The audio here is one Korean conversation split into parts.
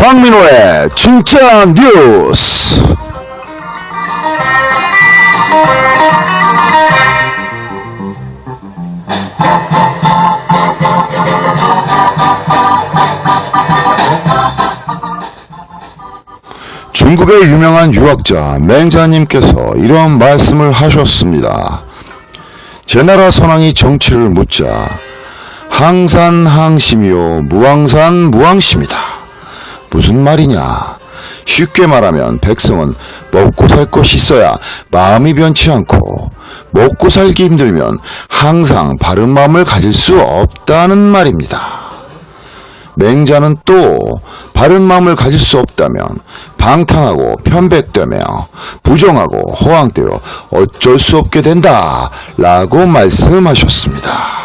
황민호의 진짜 뉴스. 중국의 유명한 유학자 맹자님께서 이런 말씀을 하셨습니다. 제 나라 선왕이 정치를 묻자 항산항심이요 무항산무항심이다. 무슨 말이냐? 쉽게 말하면 백성은 먹고 살 것이 있어야 마음이 변치 않고 먹고 살기 힘들면 항상 바른 마음을 가질 수 없다는 말입니다. 맹자는 또 바른 마음을 가질 수 없다면 방탕하고 편백되며 부정하고 허황되어 어쩔 수 없게 된다 라고 말씀하셨습니다.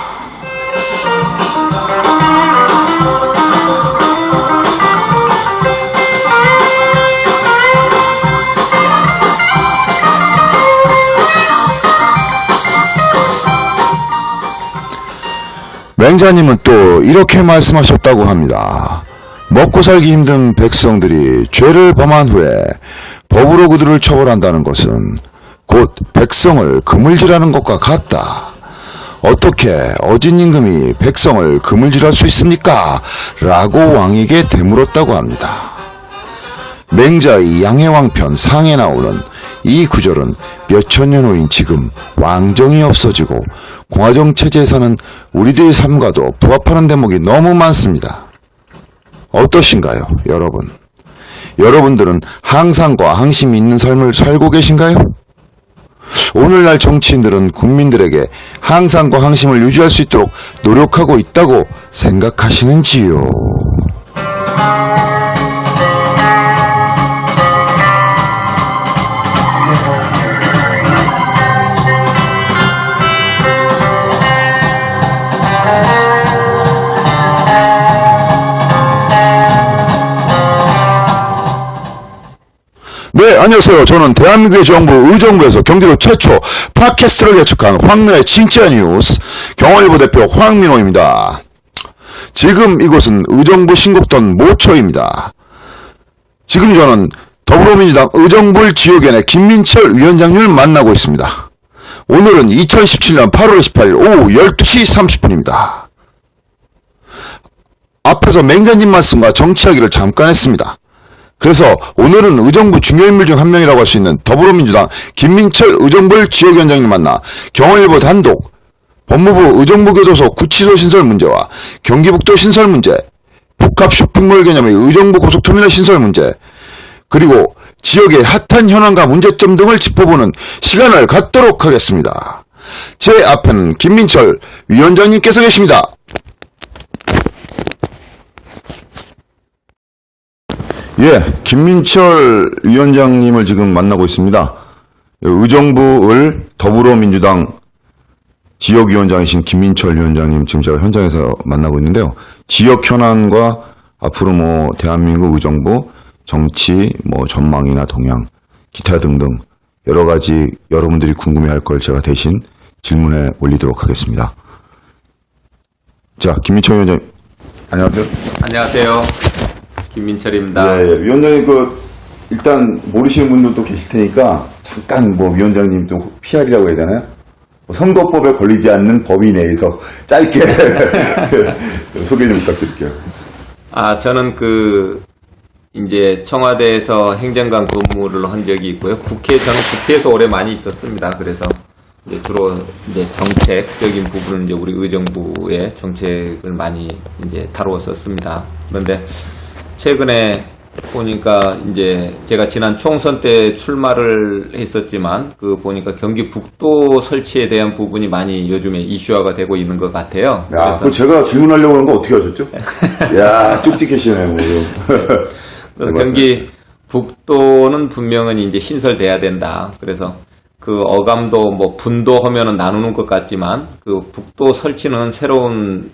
맹자님은 또 이렇게 말씀하셨다고 합니다. 먹고 살기 힘든 백성들이 죄를 범한 후에 법으로 그들을 처벌한다는 것은 곧 백성을 그물질하는 것과 같다. 어떻게 어진 임금이 백성을 그물질할 수 있습니까? 라고 왕에게 되물었다고 합니다. 맹자의 양해왕편 상에 나오는 이 구절은 몇천 년 후인 지금 왕정이 없어지고 공화정 체제에 사는 우리들의 삶과도 부합하는 대목이 너무 많습니다. 어떠신가요, 여러분? 여러분들은 항상과 항심이 있는 삶을 살고 계신가요? 오늘날 정치인들은 국민들에게 항상과 항심을 유지할 수 있도록 노력하고 있다고 생각하시는지요? 네, 안녕하세요. 저는 대한민국의 정부 의정부에서 경기도 최초 팟캐스트를 개척한 황민호의 진짜 뉴스 경원일보 대표 황민호입니다. 지금 이곳은 의정부 신곡동 모처입니다. 지금 저는 더불어민주당 의정부 지역위원회 김민철 위원장님을 만나고 있습니다. 오늘은 2017년 8월 28일 오후 12시 30분입니다. 앞에서 맹자님 말씀과 정치 이야기를 잠깐 했습니다. 그래서 오늘은 의정부 중요인물 중 한 명이라고 할 수 있는 더불어민주당 김민철 의정부 지역위원장님 만나 경원일보 단독 법무부 의정부교도소 구치소 신설 문제와 경기북도 신설 문제, 복합 쇼핑몰 개념의 의정부 고속터미널 신설 문제, 그리고 지역의 핫한 현황과 문제점 등을 짚어보는 시간을 갖도록 하겠습니다. 제 앞에는 김민철 위원장님께서 계십니다. 예, 김민철 위원장님을 지금 만나고 있습니다. 의정부을 더불어민주당 지역위원장이신 김민철 위원장님 지금 제가 현장에서 만나고 있는데요. 지역 현안과 앞으로 대한민국 의정부 정치 전망이나 동향 기타 등등 여러 가지 여러분들이 궁금해할 걸 제가 대신 질문에 올리도록 하겠습니다. 자, 김민철 위원장님 안녕하세요. 안녕하세요. 김민철입니다. 예, 위원장님 일단 모르시는 분들도 계실 테니까 잠깐 위원장님 좀 PR이라고 해야 되나요? 선거법에 걸리지 않는 범위 내에서 짧게 소개 좀 부탁드릴게요. 저는 이제 청와대에서 행정관 근무를 한 적이 있고요. 저는 국회에서 오래 많이 있었습니다. 그래서 이제 주로 정책적인 부분은 이제 우리 의정부의 정책을 많이 이제 다루었었습니다. 그런데 최근에 보니까 이제 제가 지난 총선 때 출마를 했었지만 보니까 경기 북도 설치에 대한 부분이 많이 요즘에 이슈화가 되고 있는 것 같아요. 야, 그래서 제가 질문하려고 하는 거 어떻게 하셨죠? 야, 쪽집게시네요. 그래서 경기 북도는 분명은 이제 신설돼야 된다. 그래서 어감도 분도하면은 나누는 것 같지만 북도 설치는 새로운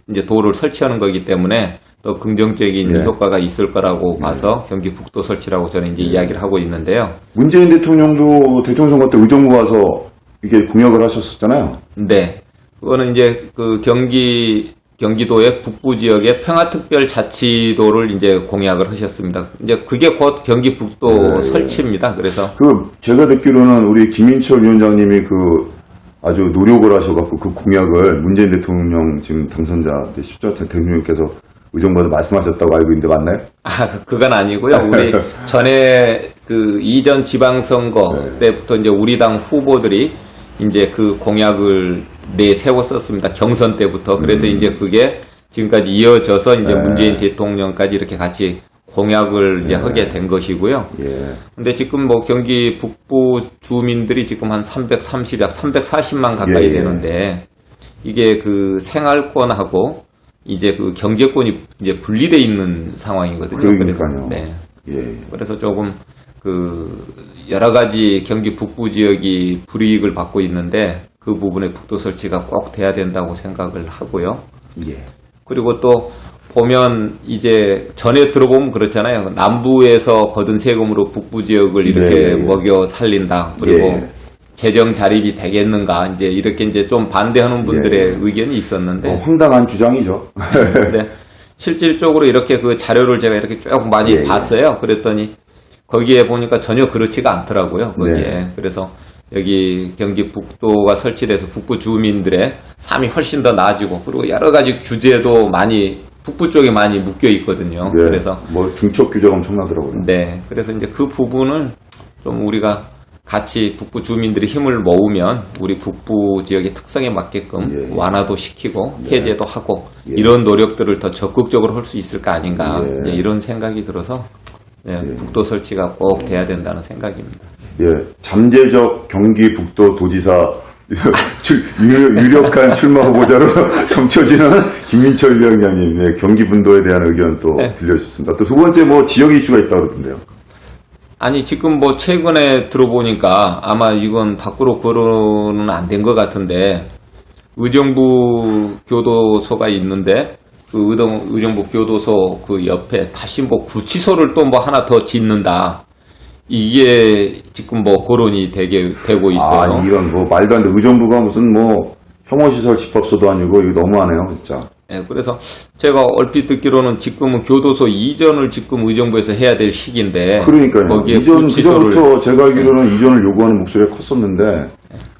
이제 도를 설치하는 거기 때문에 더 긍정적인 예. 효과가 있을 거라고 봐서 경기 북도 설치라고 저는 이제 이야기를 하고 있는데요. 문재인 대통령도 대통령 선거 때 의정부 와서 이게 공약을 하셨었잖아요. 네. 그거는 이제 그 경기도의 북부 지역의 평화특별자치도를 이제 공약을 하셨습니다. 이제 그게 곧 경기 북도 네. 설치입니다. 그래서 제가 듣기로는 우리 김인철 위원장님이 아주 노력을 하셔갖고 그 공약을 문재인 대통령 지금 당선자 되시죠? 대통령께서 의정부에서 말씀하셨다고 알고 있는데 맞나요? 그건 아니고요. 우리 전에 그 이전 지방선거 네. 때부터 이제 우리 당 후보들이 이제 그 공약을 내세웠었습니다. 경선 때부터. 그래서 이제 그게 지금까지 이어져서 이제 네. 문재인 대통령까지 이렇게 같이 공약을 이제 하게 된 것이고요. 예. 근데 지금 뭐 경기 북부 주민들이 지금 한 330약 340만 가까이 예, 예. 되는데 이게 그 생활권하고 이제 그 경제권이 이제 분리돼 있는 상황이거든요. 그러니까요. 네. 예. 그래서 조금 그 여러 가지 경기 북부 지역이 불이익을 받고 있는데 그 부분에 북도 설치가 꼭 돼야 된다고 생각을 하고요. 예. 그리고 또 보면 이제 전에 들어보면 그렇잖아요. 남부에서 거둔 세금으로 북부 지역을 이렇게 네. 먹여 살린다. 그리고 예. 재정 자립이 되겠는가. 이제 이렇게 이제 좀 반대하는 분들의 의견이 있었는데. 황당한 주장이죠. 네. 실질적으로 이렇게 그 자료를 제가 이렇게 쭉 많이 예. 봤어요. 그랬더니 거기에 보니까 전혀 그렇지가 않더라고요. 거기에. 네. 그래서 여기 경기 북도가 설치돼서 북부 주민들의 삶이 훨씬 더 나아지고 그리고 여러 가지 규제도 많이 북부 쪽에 많이 묶여 있거든요. 예. 그래서 뭐 중첩 규제가 엄청나더라고요. 네. 그래서 이제 그 부분을 좀 우리가 같이 북부 주민들이 힘을 모으면 우리 북부 지역의 특성에 맞게끔 예. 완화도 시키고 해제도 하고 예. 이런 노력들을 더 적극적으로 할 수 있을 거 아닌가 예. 이제 이런 생각이 들어서 네, 예. 북도 설치가 꼭 돼야 된다는 생각입니다. 예. 잠재적 경기 북도 도지사 유력한 출마 후보자로 점쳐지는 김민철 위원장님, 네, 경기 분도에 대한 의견 또 네. 들려주셨습니다. 또 두 번째 뭐 지역 이슈가 있다고 그러던데요. 아니 지금 뭐 최근에 들어보니까 아마 이건 밖으로 거론은 안 된 것 같은데 의정부 교도소가 있는데 그 의정부 교도소 그 옆에 다시 뭐 구치소를 또 뭐 하나 더 짓는다. 이게 지금 뭐 거론이 되고 있어요. 이런 뭐 말도 안 돼. 의정부가 무슨 뭐 혐오시설 집합소도 아니고 이거 너무하네요, 진짜. 네, 그래서 제가 얼핏 듣기로는 지금은 교도소 이전을 지금 의정부에서 해야 될 시기인데 그러니까요. 거기에 그전부터 구치소를 제가 알기로는 이전을 요구하는 목소리가 컸었는데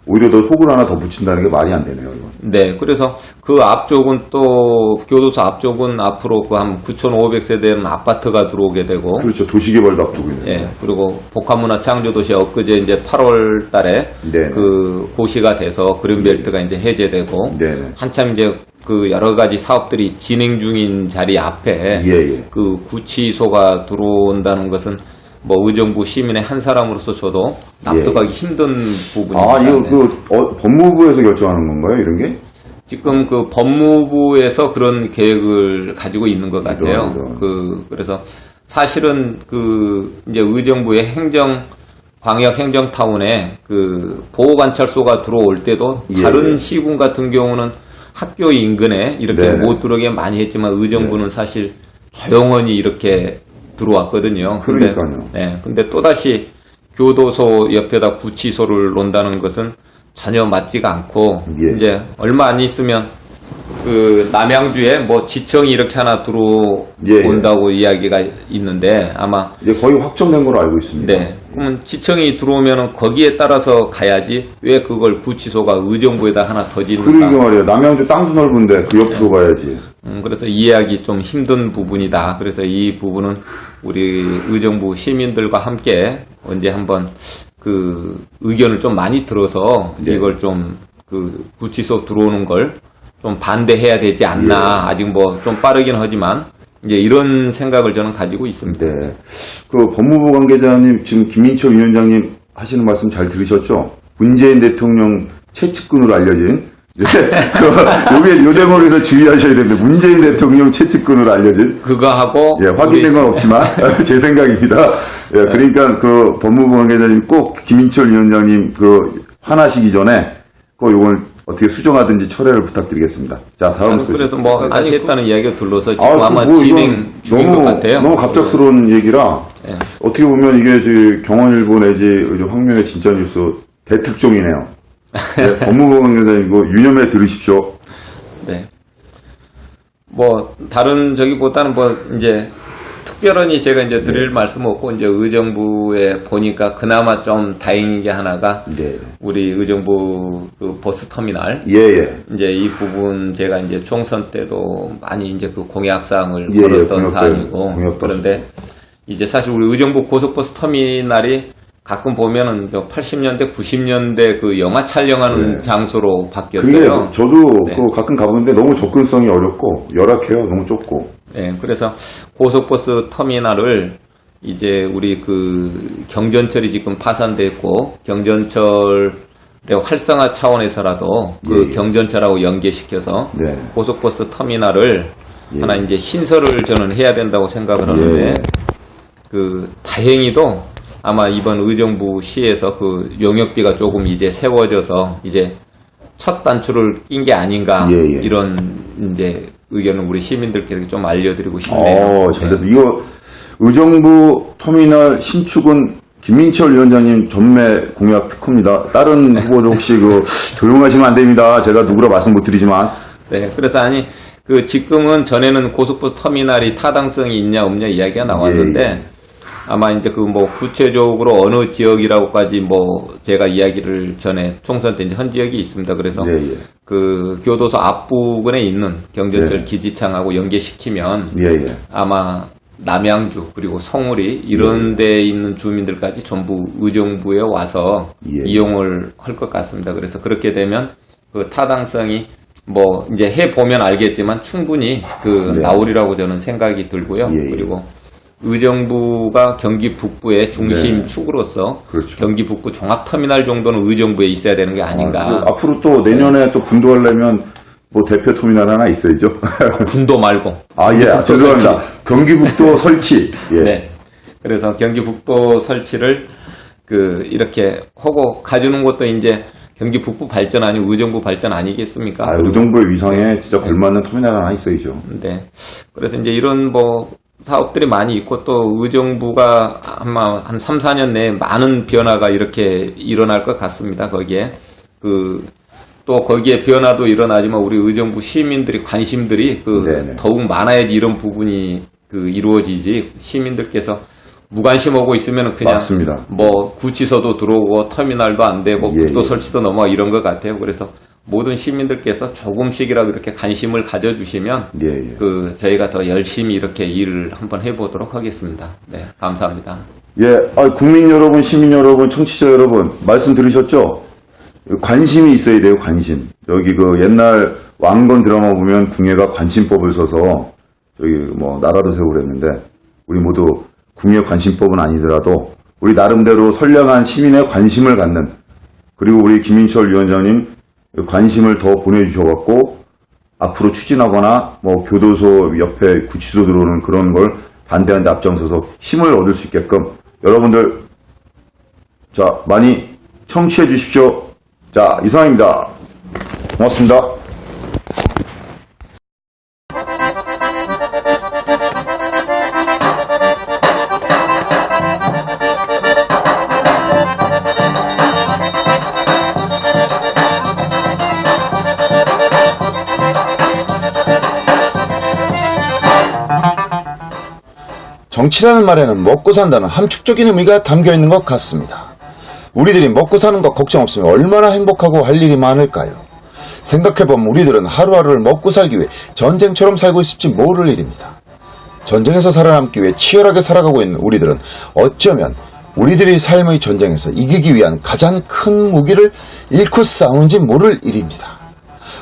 오히려 더 혹을 하나 더 붙인다는 게 말이 안 되네요, 이거. 네, 그래서 그 앞쪽은 또 교도소 앞쪽은 앞으로 그 한 9,500세대 되는 아파트가 들어오게 되고 그렇죠. 도시개발도 앞두고 있는. 예, 그리고 복합문화 창조도시 엊그제 이제 8월 달에 네. 그 고시가 돼서 그린벨트가 이제 해제되고 네. 한참 이제 그 여러 가지 사업들이 진행 중인 자리 앞에 예. 그 구치소가 들어온다는 것은 뭐 의정부 시민의 한 사람으로서 저도 납득하기 힘든 부분입니다. 이거 네. 법무부에서 결정하는 건가요, 이런 게? 지금 그 법무부에서 그런 계획을 가지고 있는 것 같아요. 이런. 그래서 사실은 그 이제 의정부의 광역 행정타운에 그 보호관찰소가 들어올 때도 다른 시군 같은 경우는 학교 인근에 이렇게 네네. 못 들어오게 많이 했지만 의정부는 사실 조용히 이렇게 들어왔거든요. 그러니까요. 근데 또다시 교도소 옆에다 구치소를 놓는다는 것은 전혀 맞지가 않고 예. 이제 얼마 안 있으면 그 남양주에 뭐 지청이 이렇게 하나 들어온다고 이야기가 있는데 아마 이제 거의 확정된 걸로 알고 있습니다. 네. 그러면 지청이 들어오면은 거기에 따라서 가야지 왜 그걸 구치소가 의정부에다 하나 더 짓는가? 그러게 말이에요. 남양주 땅도 넓은데 그 옆으로 가야지. 그래서 이해하기 좀 힘든 부분이다. 그래서 이 부분은 우리 의정부 시민들과 함께 언제 한번 그 의견을 좀 많이 들어서 네. 이걸 좀 그 구치소 들어오는 걸 좀 반대해야 되지 않나. 아직 뭐 좀 빠르긴 하지만 이제 이런 생각을 저는 가지고 있습니다. 네. 그 법무부 관계자님, 지금 김민철 위원장님 하시는 말씀 잘 들으셨죠? 문재인 대통령 최측근으로 알려진. 요게 요 대목에서 주의하셔야 됩니다. 문재인 대통령 최측근으로 알려진. 그거하고. 예, 확인된 건 없지만, 제 생각입니다. 예, 그러니까 그 법무부 관계자님 꼭 김민철 위원장님 그 화나시기 전에 꼭 요걸 어떻게 수정하든지 철회를 부탁드리겠습니다. 자, 다음 소식. 그래서 뭐 다시 했다는 이야기가 둘러서 지금 아, 아마 뭐 진행 이건 중인 것 같아요. 너무 갑작스러운 얘기라 예. 어떻게 보면 이게 경원일보 내지 황명의 진짜 뉴스 대특종이네요. 네, 법무부 여사님이고 유념해 들으십시오. 네. 뭐 다른 저기보다는 뭐 이제 특별히 제가 이제 드릴 말씀 없고 이제 의정부에 보니까 그나마 좀 다행인 게 하나가 네. 우리 의정부 그 버스 터미널 예. 이제 이 부분 제가 이제 총선 때도 많이 이제 그 공약사항을 예, 걸었던 공약도, 사안이고 공약도 그런데 이제 사실 우리 의정부 고속버스 터미널이 가끔 보면은 80년대, 90년대 그 영화 촬영하는 네. 장소로 그게 바뀌었어요. 저도 네. 그 가끔 가보는데 너무 접근성이 어렵고 열악해요. 너무 좁고. 예, 그래서 고속버스 터미널을 이제 우리 그 경전철이 지금 파산됐고 경전철의 활성화 차원에서라도 그 예. 경전철하고 연계시켜서 네. 고속버스 터미널을 예. 하나 이제 신설을 저는 해야 된다고 생각을 하는데 예. 그 다행히도 아마 이번 의정부 시에서 그 용역비가 조금 이제 세워져서 이제 첫 단추를 낀 게 아닌가 예. 이런 이제 의견을 우리 시민들께 좀 알려드리고 싶네요. 잘 됐다. 이거 의정부 터미널 신축은 김민철 위원장님 전매 공약 특허입니다. 다른 후보도 혹시 조용하시면 안 됩니다. 제가 누구라 말씀 못 드리지만. 네, 그래서 아니 그 지금은 전에는 고속버스 터미널이 타당성이 있냐 없냐 이야기가 나왔는데 예. 아마 이제 그 뭐 구체적으로 어느 지역이라고까지 뭐 제가 이야기를 전에 총선 때 이제 한 지역이 있습니다. 그래서 예. 그 교도소 앞부근에 있는 경전철 예. 기지창하고 연계시키면 예. 아마 남양주 그리고 송우리 이런 데 있는 주민들까지 전부 의정부에 와서 예. 이용을 할 것 같습니다. 그래서 그렇게 되면 그 타당성이 뭐 이제 해 보면 알겠지만 충분히 그 네. 나오리라고 저는 생각이 들고요. 예. 그리고 의정부가 경기 북부의 중심 네. 축으로서 그렇죠. 경기 북부 종합터미널 정도는 의정부에 있어야 되는 게 아닌가. 앞으로 또 내년에 또 분도하려면 뭐 대표 터미널 하나 있어야죠. 군도 말고. 죄송합니다. 경기북도 설치. 예. 네. 그래서 경기북도 설치를 그 이렇게 하고 가주는 것도 이제 경기 북부 발전 아니고 의정부 발전 아니겠습니까? 의정부의 위상에 진짜 걸맞는 터미널 하나 있어야죠. 네. 그래서 이제 이런 뭐 사업들이 많이 있고 또 의정부가 아마 한 3, 4년 내에 많은 변화가 이렇게 일어날 것 같습니다. 거기에 또 거기에 변화도 일어나지만 우리 의정부 시민들이 관심들이 네네. 더욱 많아야지 이런 부분이 이루어지지 시민들께서 무관심하고 있으면 그냥 맞습니다. 뭐 구치소도 들어오고 터미널도 안 되고 예, 국도 예. 설치도 넘어가 이런 것 같아요. 그래서 모든 시민들께서 조금씩이라도 이렇게 관심을 가져주시면 예. 저희가 더 열심히 이렇게 일을 한번 해보도록 하겠습니다. 네, 감사합니다. 예, 국민 여러분, 시민 여러분, 청취자 여러분, 말씀 들으셨죠? 관심이 있어야 돼요, 관심. 여기 옛날 왕건 드라마 보면 궁예가 관심법을 써서 나라를 세우고 그랬는데, 우리 모두 궁예 관심법은 아니더라도, 우리 나름대로 선량한 시민의 관심을 갖는, 그리고 우리 김민철 위원장님 관심을 더 보내주셔갖고, 앞으로 추진하거나, 교도소 옆에 구치소 들어오는 그런 걸 반대하는 데 앞장서서 힘을 얻을 수 있게끔, 여러분들, 많이 청취해 주십시오. 이상입니다. 고맙습니다. 정치라는 말에는 먹고 산다는 함축적인 의미가 담겨 있는 것 같습니다. 우리들이 먹고 사는 것 걱정 없으면 얼마나 행복하고 할 일이 많을까요? 생각해보면 우리들은 하루하루를 먹고 살기 위해 전쟁처럼 살고 있을지 모를 일입니다. 전쟁에서 살아남기 위해 치열하게 살아가고 있는 우리들은 어쩌면 우리들의 삶의 전쟁에서 이기기 위한 가장 큰 무기를 잃고 싸운지 모를 일입니다.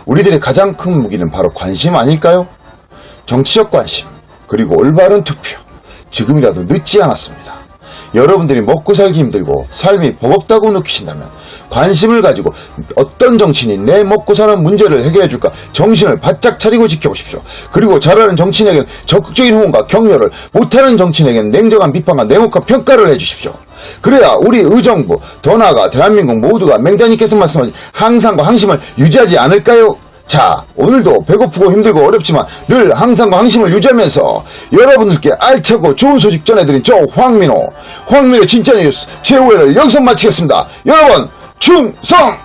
우리들의 가장 큰 무기는 바로 관심 아닐까요? 정치적 관심, 그리고 올바른 투표. 지금이라도 늦지 않았습니다. 여러분들이 먹고 살기 힘들고 삶이 버겁다고 느끼신다면 관심을 가지고 어떤 정치인이 내 먹고 사는 문제를 해결해 줄까 정신을 바짝 차리고 지켜보십시오. 그리고 잘하는 정치인에게는 적극적인 후원과 격려를, 못하는 정치인에게는 냉정한 비판과 냉혹한 평가를 해주십시오. 그래야 우리 의정부, 더 나아가 대한민국 모두가 맹자님께서 말씀하신 항상과 항심을 유지하지 않을까요? 자, 오늘도 배고프고 힘들고 어렵지만 늘 항상과 항심을 유지하면서 여러분들께 알차고 좋은 소식 전해드린 저 황민호 진짜 뉴스 제5회를 여기서 마치겠습니다. 여러분 충성!